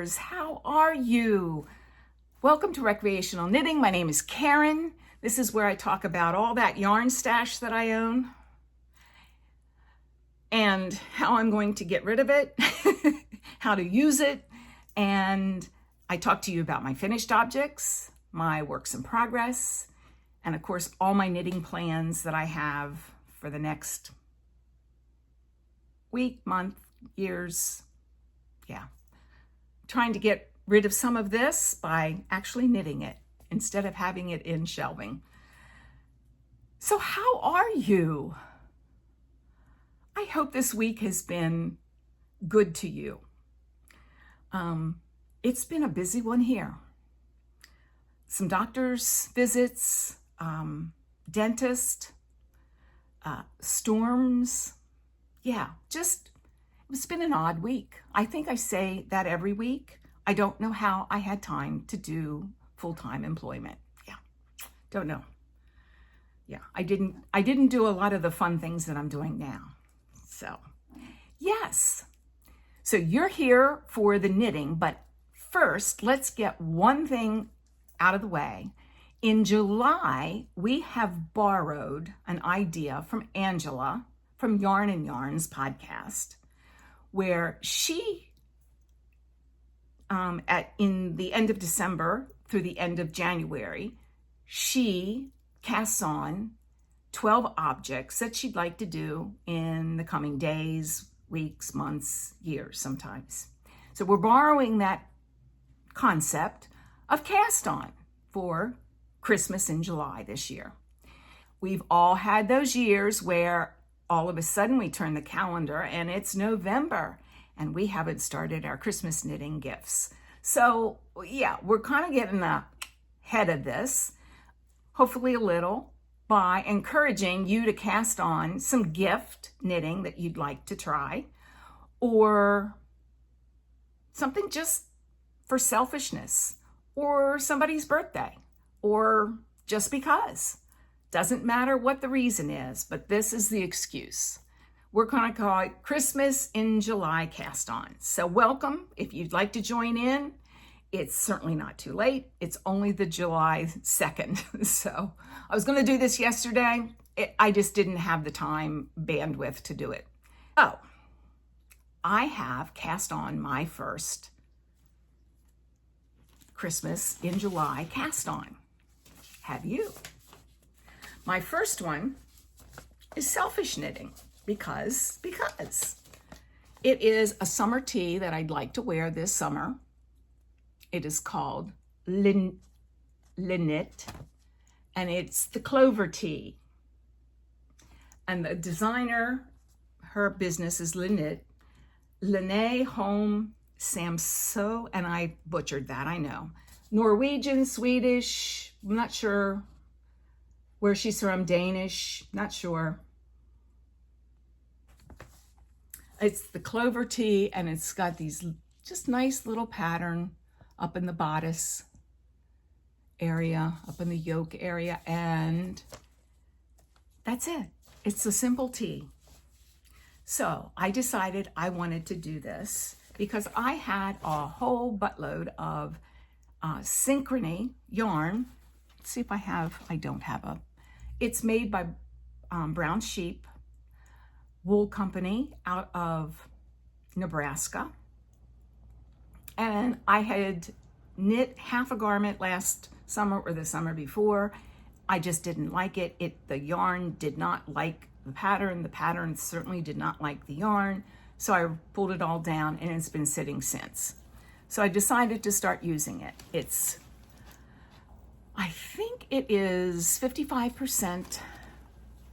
lovers. How are you? Welcome to Recreational Knitting. My name is Karen. This is where I talk about all that yarn stash that I own and how I'm going to get rid of it, how to use it, and I talk to you about my finished objects, my works in progress, and of course, all my knitting plans that I have for the next week, month, years. Yeah. Trying to get rid of some of this by actually knitting it instead of having it in shelving. So how are you? I hope this week has been good to you. It's been a busy one here. Some doctor's visits, dentist, storms. Yeah, it's been an odd week. I think I say that every week. I don't know how I had time to do full-time employment. Yeah, don't know. Yeah, I didn't do a lot of the fun things that I'm doing now. So, yes. So you're here for the knitting, but first, let's get one thing out of the way. In July, we have borrowed an idea from Angela from Yarn and Yarns podcast, where she, in the end of December through the end of January, she casts on 12 objects that she'd like to do in the coming days, weeks, months, years sometimes. So we're borrowing that concept of cast on for Christmas in July this year. We've all had those years where all of a sudden we turn the calendar and it's November and we haven't started our Christmas knitting gifts. So yeah, we're kind of getting ahead of this, hopefully a little, by encouraging you to cast on some gift knitting that you'd like to try, or something just for selfishness, or somebody's birthday, or just because. Doesn't matter what the reason is, but this is the excuse. We're going to call it Christmas in July cast on. So welcome. If you'd like to join in, it's certainly not too late. It's only the July 2nd. So I was going to do this yesterday. I just didn't have the time bandwidth to do it. Oh, I have cast on my first Christmas in July cast on. Have you? My first one is selfish knitting because it is a summer tee that I'd like to wear this summer. It is called Linnet, and it's the Clover Tea. And the designer, her business is Linnet Home Samso, and I butchered that, I know. Norwegian, Swedish, I'm not sure where she's from, Danish, not sure. It's the Clover Tea, and it's got these just nice little pattern up in the bodice area, up in the yoke area, and that's it. It's a simple tee. So I decided I wanted to do this because I had a whole buttload of Synchrony yarn. Let's see if I don't have it's made by Brown Sheep Wool Company out of Nebraska. And I had knit half a garment last summer or the summer before. I just didn't like it. The yarn did not like the pattern. The pattern certainly did not like the yarn. So I pulled it all down and it's been sitting since. So I decided to start using it. I think it is 55%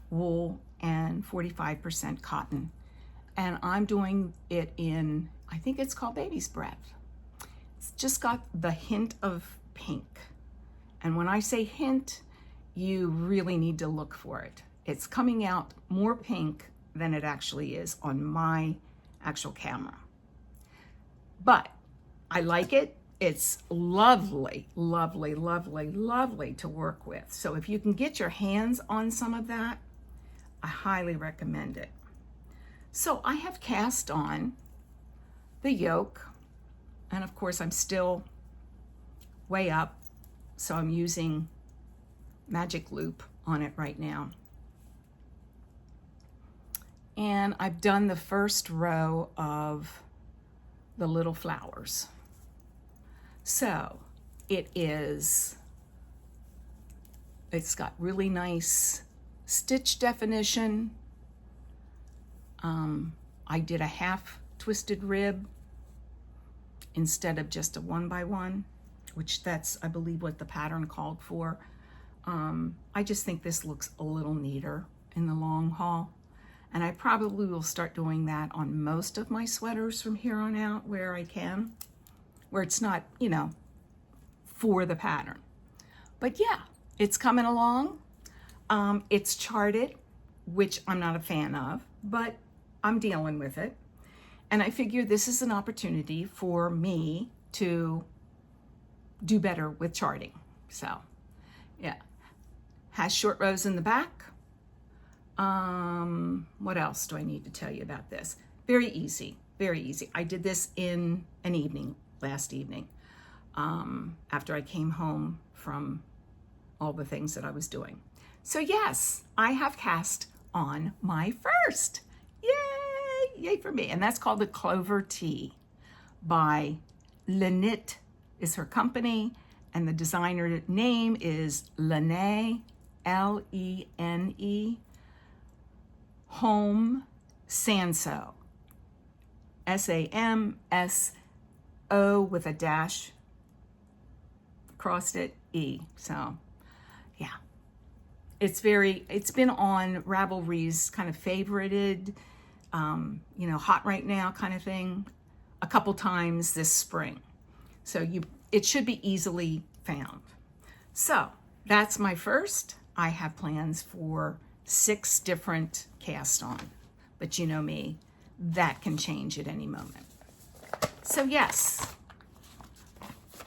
wool and 45% cotton. And I'm doing it in, I think it's called Baby's Breath. It's just got the hint of pink. And when I say hint, you really need to look for it. It's coming out more pink than it actually is on my actual camera. But I like it. It's lovely, lovely, lovely, lovely to work with. So if you can get your hands on some of that, I highly recommend it. So I have cast on the yoke And of course, I'm still way up, so I'm using Magic Loop on it right now. And I've done the first row of the little flowers. So it's got really nice stitch definition. I did a half twisted rib instead of just a 1x1, which that's, I believe, what the pattern called for. I just think this looks a little neater in the long haul. And I probably will start doing that on most of my sweaters from here on out where I can, where it's not, you know, for the pattern. But yeah, it's coming along. It's charted, which I'm not a fan of, but I'm dealing with it. And I figure this is an opportunity for me to do better with charting. So yeah, has short rows in the back. What else do I need to tell you about this? Very easy, very easy. I did this in an evening, last evening, after I came home from all the things that I was doing. So yes, I have cast on my first. Yay, yay for me. And that's called the Clover Tea by Lenit is her company, and the designer name is Lene, Lene, Home Sanso, S-A-M-S-O with a dash across it, E. So yeah, it's been on Ravelry's kind of favorited, you know, hot right now kind of thing a couple times this spring. So it should be easily found. So that's my first. I have plans for 6 different cast on, but you know me, that can change at any moment. So yes,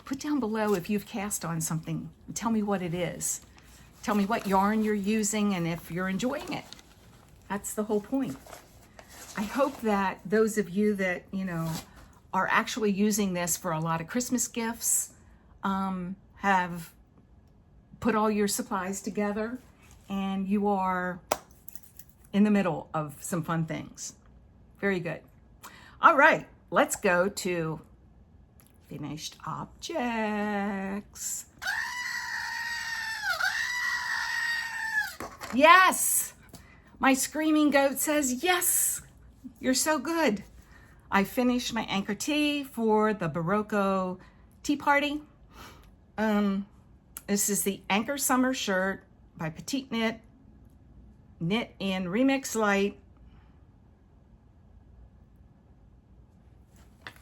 put down below if you've cast on something. Tell me what it is. Tell me what yarn you're using and if you're enjoying it. That's the whole point. I hope that those of you that, you know, are actually using this for a lot of Christmas gifts, have put all your supplies together and you are in the middle of some fun things. Very good. All right, let's go to finished objects. Yes, my screaming goat says yes. You're so good. I finished my Anker Tee for the Berrocco tea party. This is the Anker Summer shirt by Petite Knit in Remix Light.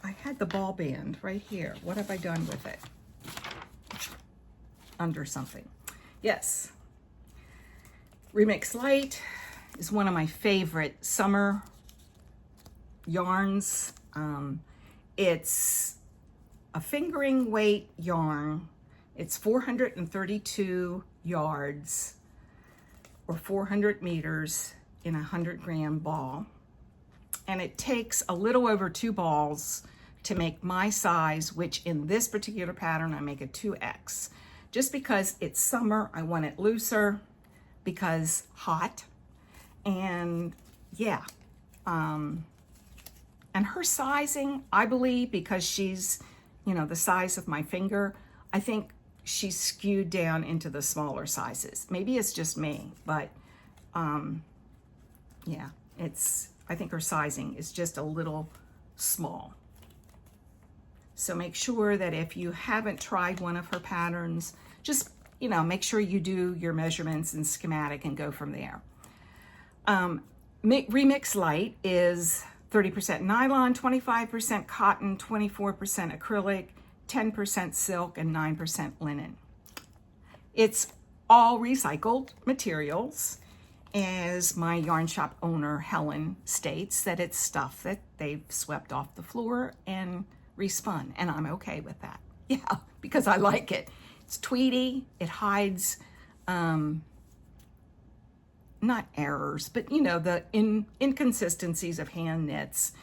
I had the ball band right here. What have I done with it? Under something. Yes. Remix Light is one of my favorite summer yarns. It's a fingering weight yarn. It's 432 yards or 400 meters in a 100-gram ball. And it takes a little over 2 balls to make my size, which in this particular pattern, I make a 2X. Just because it's summer, I want it looser because hot. And yeah, and her sizing, I believe, because she's, you know, the size of my finger, I think she's skewed down into the smaller sizes. Maybe it's just me, but yeah, I think her sizing is just a little small. So make sure that if you haven't tried one of her patterns, just, you know, make sure you do your measurements and schematic and go from there. Remix Light is 30% nylon, 25% cotton, 24% acrylic, 10% silk, and 9% linen. It's all recycled materials, as my yarn shop owner, Helen, states that it's stuff that they've swept off the floor and respun, and I'm okay with that. Yeah, because I like it. It's tweedy, it hides, not errors, but you know, the inconsistencies of hand knits,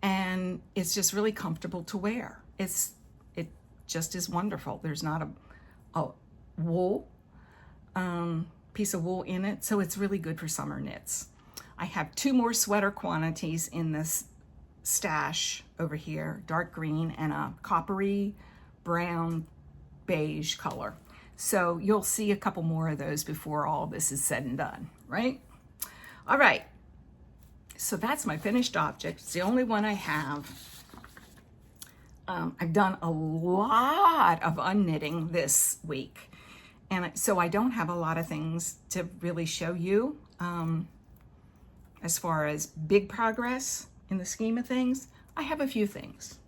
and it's just really comfortable to wear. it just is wonderful. There's not a wool piece of wool in it, so it's really good for summer knits. I have 2 more sweater quantities in this stash over here, dark green and a coppery brown beige color. So you'll see a couple more of those before all this is said and done, right? All right, so that's my finished object. It's the only one I have. I've done a lot of unknitting this week, and so I don't have a lot of things to really show you as far as big progress in the scheme of things. I have a few things.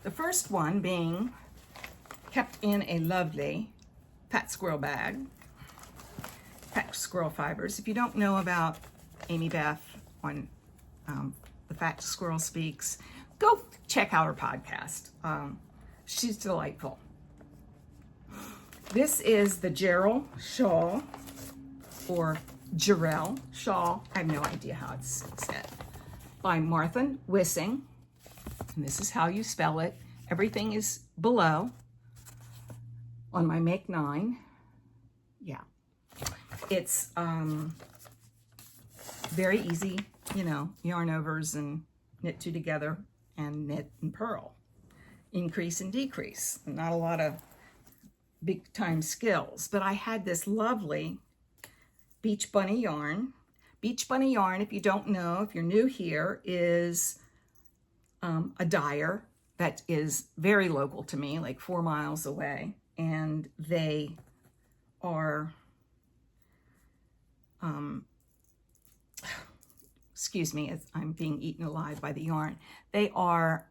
The first one being kept in a lovely fat squirrel bag, fat squirrel fibers. If you don't know about Amy Beth on the Fat Squirrel Speaks, go check out her podcast. She's delightful. This is the Gerald Shaw, or Jarrell Shaw, I have no idea how it's said, by Martin Wissing. And this is how you spell it. Everything is below on my Make 9. Yeah. It's very easy, you know, yarn overs and knit 2 together and knit and purl. Increase and decrease. Not a lot of big time skills, but I had this lovely Beach Bunny yarn. Beach Bunny yarn, if you don't know, if you're new here, is a dyer that is very local to me, like 4 miles away, and they are excuse me, I'm being eaten alive by the yarn. They are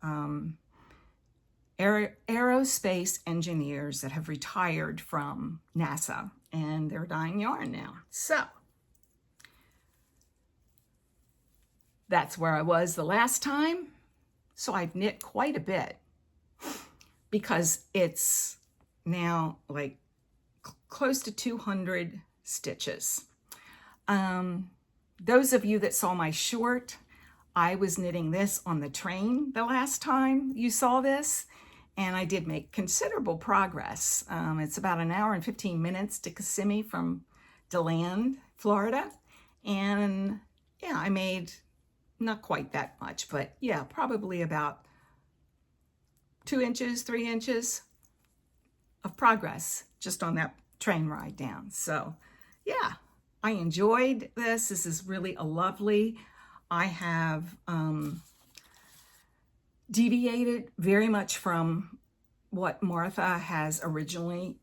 aerospace engineers that have retired from NASA, and they're dyeing yarn now. So that's where I was the last time. So I've knit quite a bit because it's now like close to 200 stitches. Those of you that saw my short, I was knitting this on the train the last time you saw this, and I did make considerable progress. It's about an hour and 15 minutes to Kissimmee from DeLand, Florida. And yeah, I made not quite that much, but yeah, probably about 2 inches, 3 inches of progress just on that train ride down. So yeah, I enjoyed this. This is really a lovely, I have deviated very much from what Martha has originally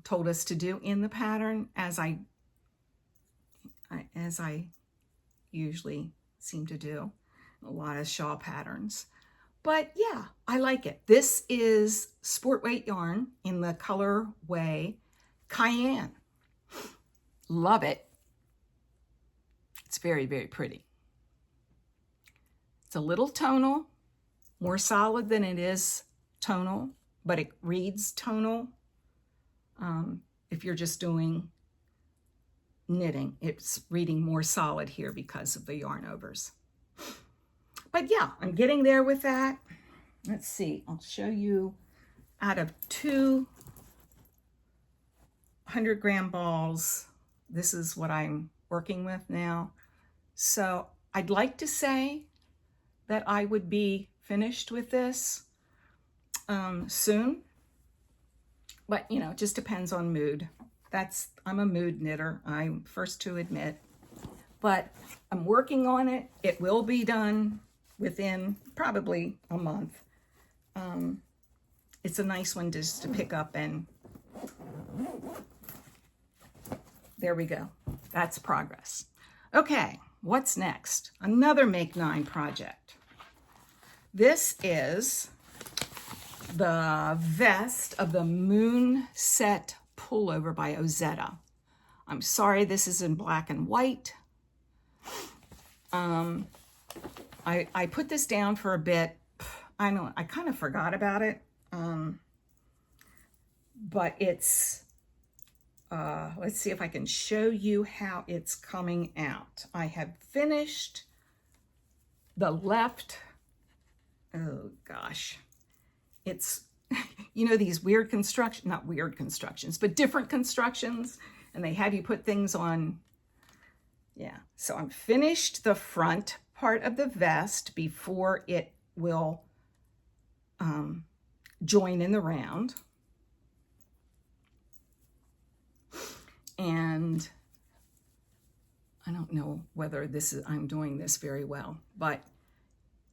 told us to do in the pattern, as I usually seem to do a lot of Shaw patterns. But yeah, I like it. This is sport weight yarn in the colorway Cayenne. Love it. It's very, very pretty. It's a little tonal, more solid than it is tonal, but it reads tonal. If you're just doing knitting, it's reading more solid here because of the yarn overs. But yeah, I'm getting there with that. Let's see, I'll show you out of 200-gram balls. This is what I'm working with now. So I'd like to say that I would be finished with this soon, but you know, it just depends on mood. I'm a mood knitter, I'm first to admit, but I'm working on it. It will be done within probably a month. It's a nice one just to pick up, and there we go. That's progress. Okay, what's next? Another Make 9 project. This is the vest of the Moonset pullover by Ozetta. I'm sorry this is in black and white. I put this down for a bit. I know I kind of forgot about it, but it's let's see if I can show you how it's coming out. I have finished the left, oh gosh, it's, you know, these weird construction, not weird constructions, but different constructions, and they have you put things on. Yeah, so I'm finished the front part of the vest before it will join in the round. And I don't know whether I'm doing this very well, but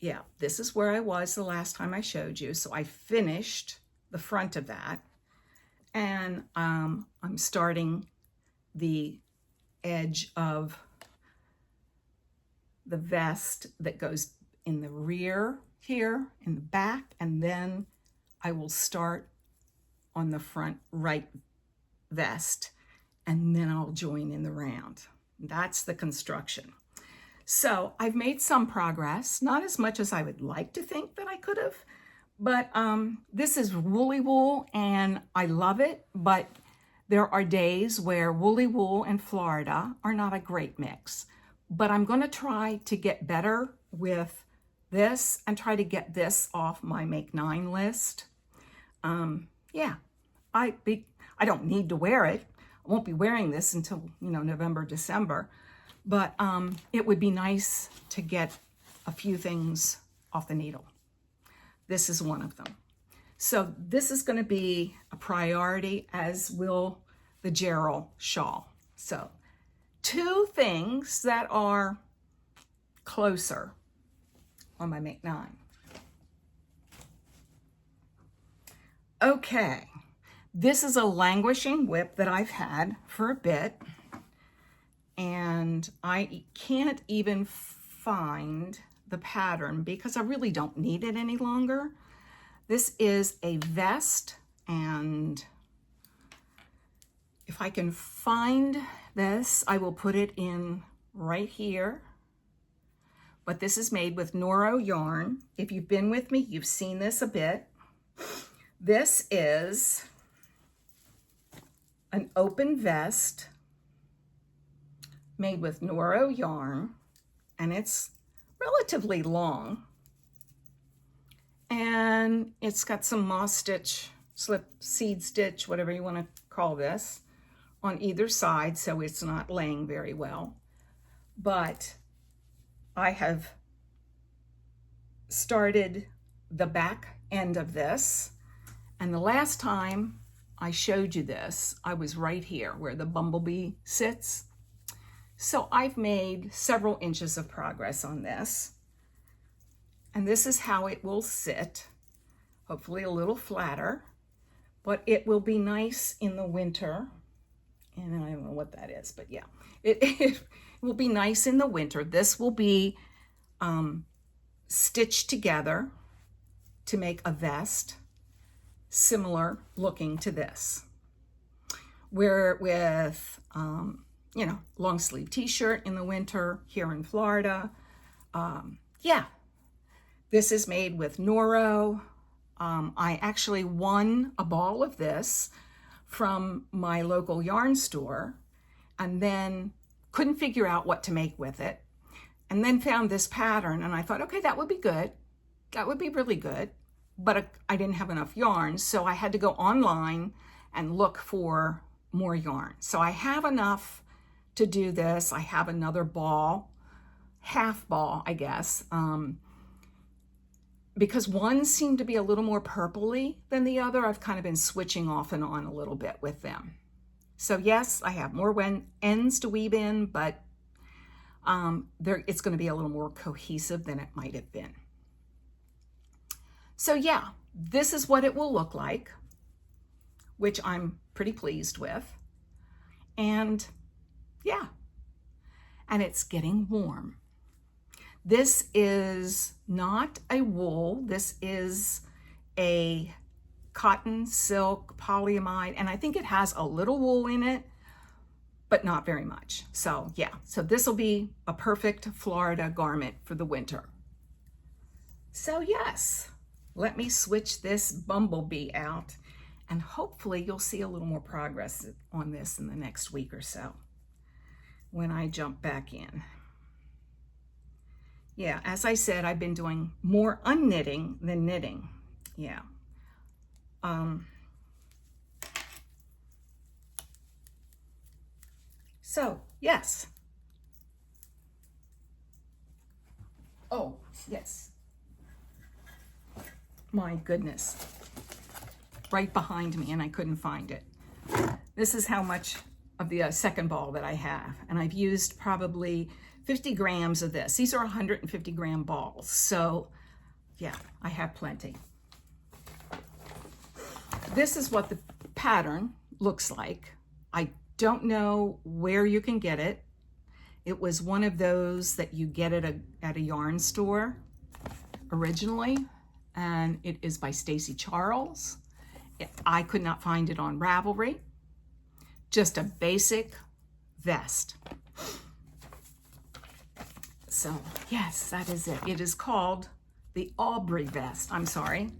yeah, this is where I was the last time I showed you. So I finished the front of that, and I'm starting the edge of the vest that goes in the rear here, in the back, and then I will start on the front right vest, and then I'll join in the round. That's the construction. So I've made some progress, not as much as I would like to think that I could have, but this is woolly wool and I love it, but there are days where woolly wool and Florida are not a great mix. But I'm going to try to get better with this and try to get this off my Make 9 list. Yeah, I don't need to wear it. I won't be wearing this until, you know, November, December. But it would be nice to get a few things off the needle. This is one of them. So this is going to be a priority, as will the Gerald Shaw. So 2 things that are closer on my Make 9. Okay, this is a languishing whip that I've had for a bit, and I can't even find the pattern because I really don't need it any longer. This is a vest, and if I can find this, I will put it in right here. But this is made with Noro yarn. If you've been with me, you've seen this a bit. This is an open vest made with Noro yarn, and it's relatively long. And it's got some moss stitch, slip seed stitch, whatever you want to call this, on either side, so it's not laying very well. But I have started the back end of this, and the last time I showed you this, I was right here where the bumblebee sits. So I've made several inches of progress on this, and this is how it will sit, hopefully a little flatter, but it will be nice in the winter. And I don't know what that is, but yeah, it will be nice in the winter. This will be stitched together to make a vest similar looking to this. Wear it with, you know, long sleeve t-shirt in the winter here in Florida. Yeah, this is made with Noro. I actually won a ball of this from my local yarn store, and then couldn't figure out what to make with it, and then found this pattern, and I thought, okay, that would be good. That would be really good, but I didn't have enough yarn, so I had to go online and look for more yarn. So I have enough to do this. I have another ball, half ball, I guess, because one seemed to be a little more purpley than the other. I've kind of been switching off and on a little bit with them. So yes, I have more ends to weave in, but it's going to be a little more cohesive than it might have been. So yeah, this is what it will look like, which I'm pretty pleased with. And yeah, and it's getting warm. This is not a wool. This is a cotton, silk, polyamide, and I think it has a little wool in it, but not very much. So yeah, so this will be a perfect Florida garment for the winter. So yes, let me switch this bumblebee out, and hopefully you'll see a little more progress on this in the next week or so when I jump back in. Yeah, as I said, I've been doing more unknitting than knitting. Yeah. So, yes. Oh, yes. My goodness. Right behind me, and I couldn't find it. This is how much of the second ball that I have. And I've used probably 50 grams of this. These are 150 gram balls. So, yeah, I have plenty. This is what the pattern looks like. I don't know where you can get it. It was one of those that you get at a yarn store originally, and it is by Stacy Charles. I could not find it on Ravelry. Just a basic vest. So yes, that is it. It is called the Aubrey vest. I'm sorry.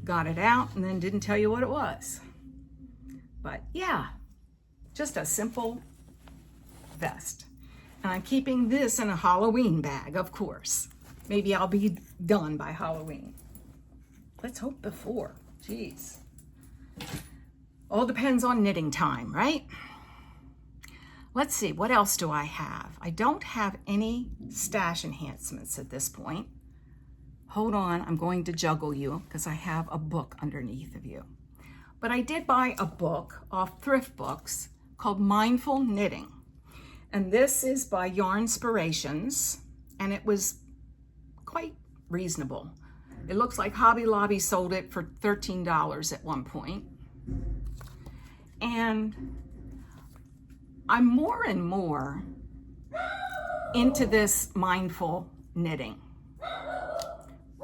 Got it out and then didn't tell you what it was. But yeah, just a simple vest. And I'm keeping this in a Halloween bag, of course. Maybe I'll be done by Halloween. Let's hope before. Jeez. All depends on knitting time, right? Let's see, what else do I have? I don't have any stash enhancements at this point. Hold on, I'm going to juggle you because I have a book underneath of you. But I did buy a book off Thrift Books called Mindful Knitting. And this is by Yarnspirations, and it was quite reasonable. It looks like Hobby Lobby sold it for $13 at one point. And I'm more and more into this mindful knitting.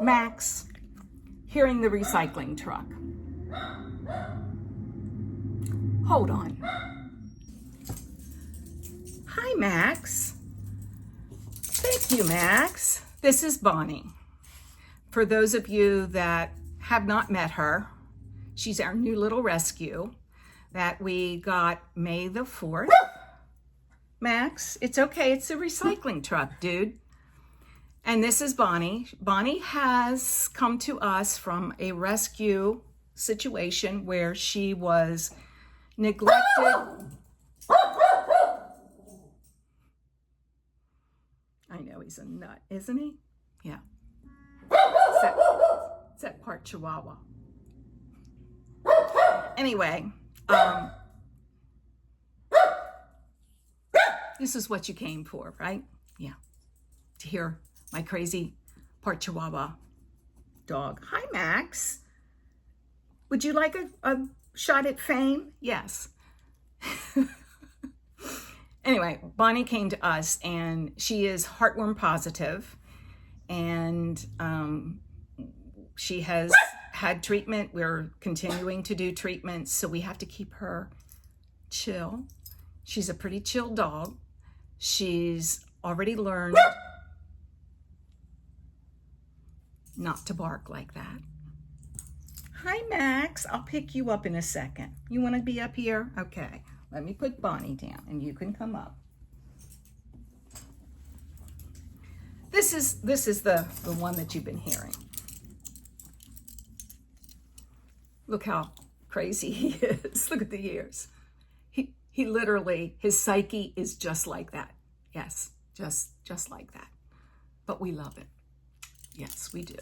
Max, hearing the recycling truck. Hold on. Hi, Max. Thank you, Max. This is Bonnie. For those of you that have not met her, she's our new little rescue that we got May the 4th. Max, it's okay. It's a recycling truck, dude. And this is Bonnie. Bonnie has come to us from a rescue situation where she was neglected. I know he's a nut, isn't he? Yeah. It's that part Chihuahua. Anyway, this is what you came for, right? Yeah. To hear my crazy part Chihuahua dog. Hi, Max. Would you like a shot at fame? Yes. Anyway, Bonnie came to us, and she is heartworm positive, and she has had treatment. We're continuing to do treatments, so we have to keep her chill. She's a pretty chill dog. She's already learned not to bark like that. Hi, Max. I'll pick you up in a second. You want to be up here? Okay. Let me put Bonnie down, and you can come up. This is the one that you've been hearing. Look how crazy he is. Look at the ears. He literally, his psyche is just like that. Yes, just like that. But we love it. Yes, we do.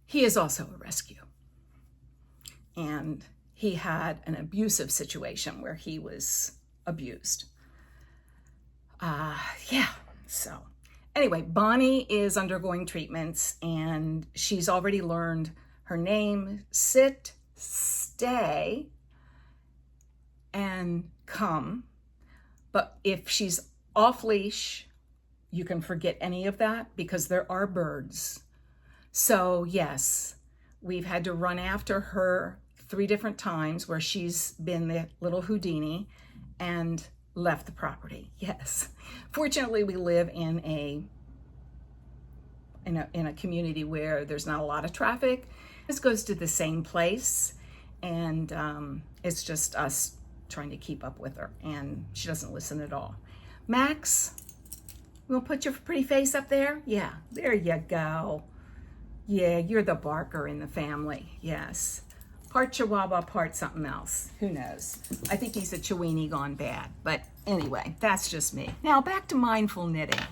He is also a rescue. And he had an abusive situation where he was abused. Yeah, so anyway, Bonnie is undergoing treatments, and she's already learned her name, sit, stay, and come. But if she's off leash, you can forget any of that because there are birds. So yes, we've had to run after her 3 different times where she's been the little Houdini and left the property. Yes. Fortunately, we live in a community where there's not a lot of traffic. This goes to the same place, and it's just us trying to keep up with her, and she doesn't listen at all. Max, We'll put your pretty face up there. Yeah, there you go. Yeah, you're the barker in the family. Yes. Part Chihuahua, part something else. Who knows? I think he's a Chiweenie gone bad. But anyway, that's just me. Now back to mindful knitting.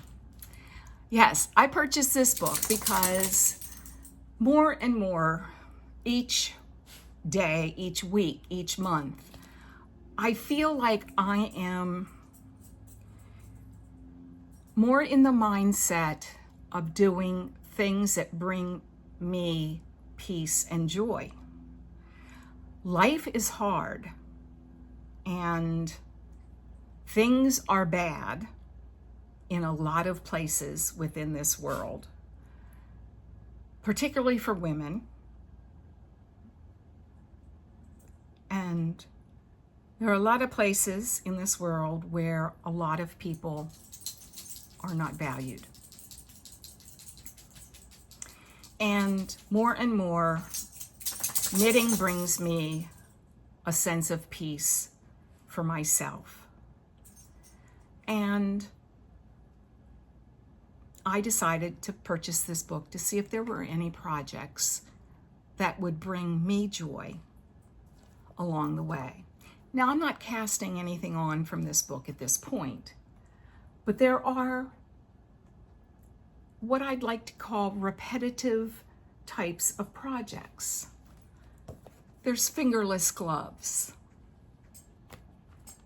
Yes, I purchased this book because more and more each day, each week, each month, I feel like I am more in the mindset of doing things that bring me peace and joy. Life is hard and things are bad in a lot of places within this world, particularly for women. And there are a lot of places in this world where a lot of people are not valued. And more, knitting brings me a sense of peace for myself. And I decided to purchase this book to see if there were any projects that would bring me joy along the way. Now, I'm not casting anything on from this book at this point, but there are what I'd like to call repetitive types of projects. There's fingerless gloves.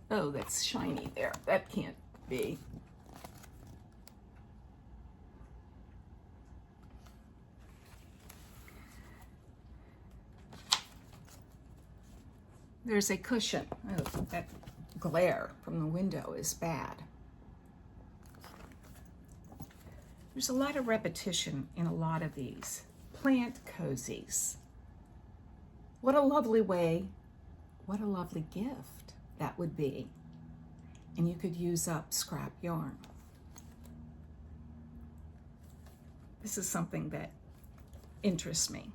Oh, that's shiny there. That can't be. There's a cushion. Oh, that glare from the window is bad. There's a lot of repetition in a lot of these. Plant cozies. What a lovely way, what a lovely gift that would be. And you could use up scrap yarn. This is something that interests me.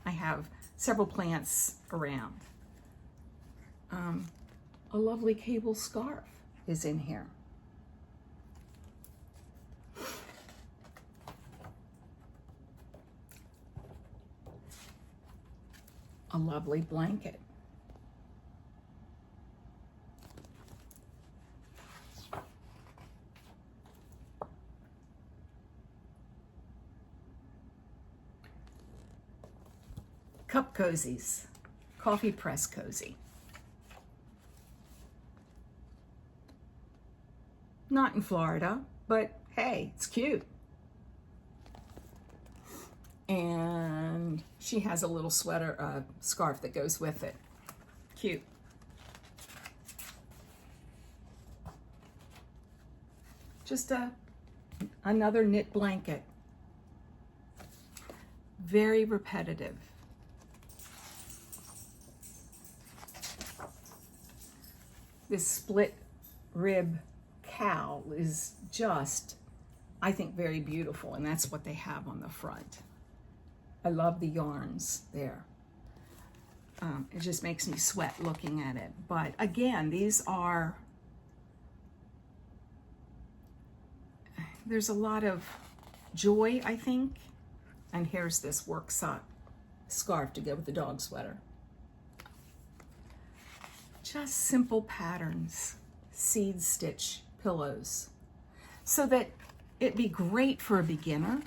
I have several plants around. A lovely cable scarf is in here. A lovely blanket. Cup cozies, coffee press cozy. Not in Florida, but hey, it's cute. And she has a little sweater, scarf that goes with it. Cute. Just another knit blanket. Very repetitive. This split rib cowl is just, I think, very beautiful, and that's what they have on the front. I love the yarns there. It just makes me sweat looking at it. But again, there's a lot of joy, I think. And here's this work sock scarf to go with the dog sweater. Just simple patterns, seed stitch pillows, so that it'd be great for a beginner.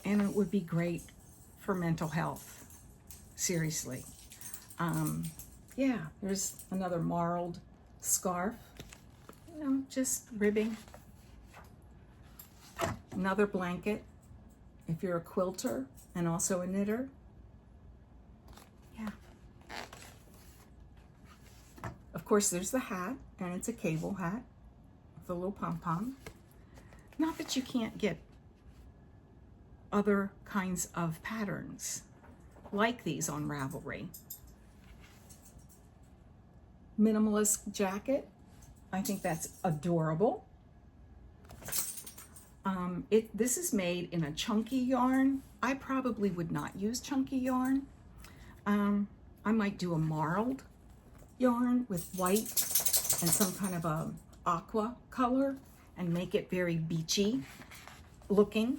And it would be great for mental health, seriously. Yeah, there's another marled scarf, you know, just ribbing. Another blanket, if you're a quilter and also a knitter. Yeah. Of course, there's the hat, and it's a cable hat with a little pom-pom. Not that you can't get other kinds of patterns like these on Ravelry. Minimalist jacket. I think that's adorable. This is made in a chunky yarn. I probably would not use chunky yarn. I might do a marled yarn with white and some kind of a aqua color and make it very beachy looking.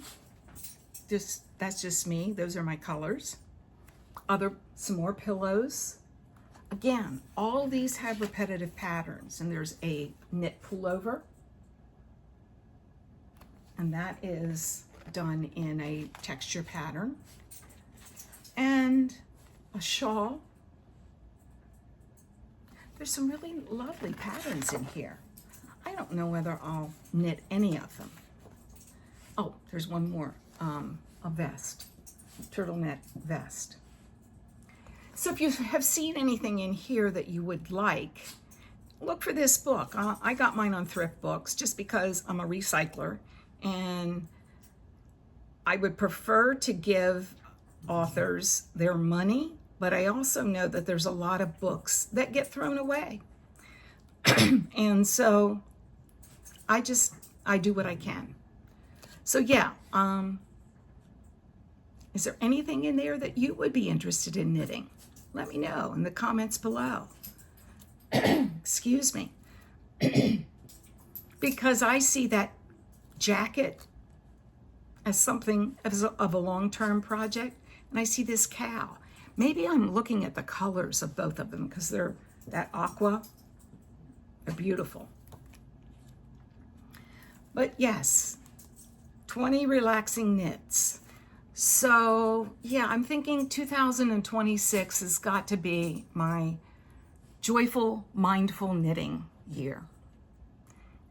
That's just me. Those are my colors. Some more pillows. Again, all these have repetitive patterns, and there's a knit pullover, and that is done in a texture pattern, and a shawl. There's some really lovely patterns in here. I don't know whether I'll knit any of them. Oh, there's one more, a vest, turtleneck vest. So if you have seen anything in here that you would like, look for this book. I got mine on Thrift Books just because I'm a recycler, and I would prefer to give authors their money, but I also know that there's a lot of books that get thrown away. And so I do what I can. So yeah, is there anything in there that you would be interested in knitting? Let me know in the comments below. Excuse me. Because I see that jacket as something of a long-term project, and I see this cow. Maybe I'm looking at the colors of both of them because they're that aqua. They're beautiful. But yes, 20 relaxing knits. So yeah, I'm thinking 2026 has got to be my joyful, mindful knitting year.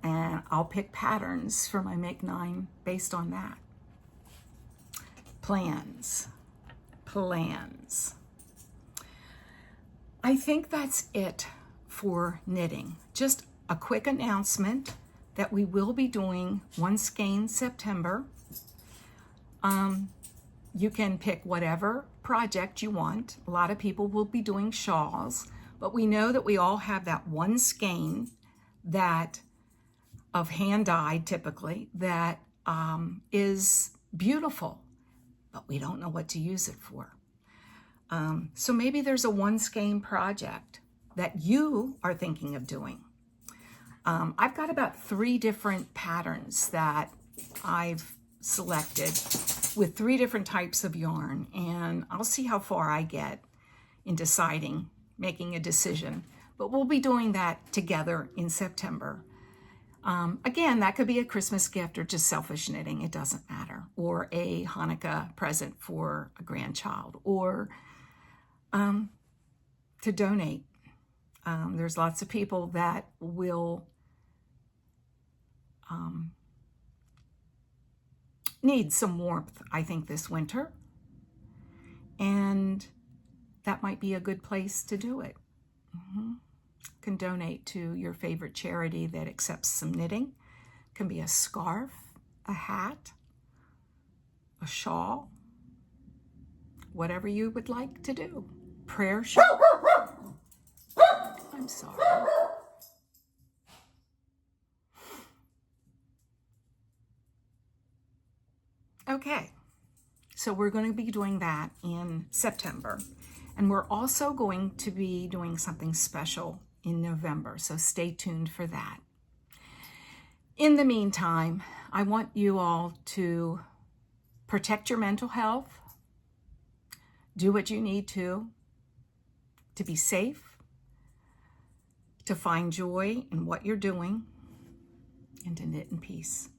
And I'll pick patterns for my Make 9 based on that. Plans. I think that's it for knitting. Just a quick announcement that we will be doing one skein September. You can pick whatever project you want. A lot of people will be doing shawls, but we know that we all have that one skein that of hand dyed typically that is beautiful, but we don't know what to use it for. So maybe there's a one skein project that you are thinking of doing. I've got about 3 different patterns that I've selected with 3 different types of yarn, and I'll see how far I get in deciding, making a decision. But we'll be doing that together in September. Again, that could be a Christmas gift or just selfish knitting, it doesn't matter. Or a Hanukkah present for a grandchild, or to donate. There's lots of people that will need some warmth, I think, this winter. And that might be a good place to do it. Can donate to your favorite charity that accepts some knitting. Can be a scarf, a hat, a shawl, whatever you would like to do. Prayer shawl. I'm sorry. Okay, so we're going to be doing that in September. And we're also going to be doing something special in November, so stay tuned for that. In the meantime, I want you all to protect your mental health, do what you need to be safe, to find joy in what you're doing, and to knit in peace.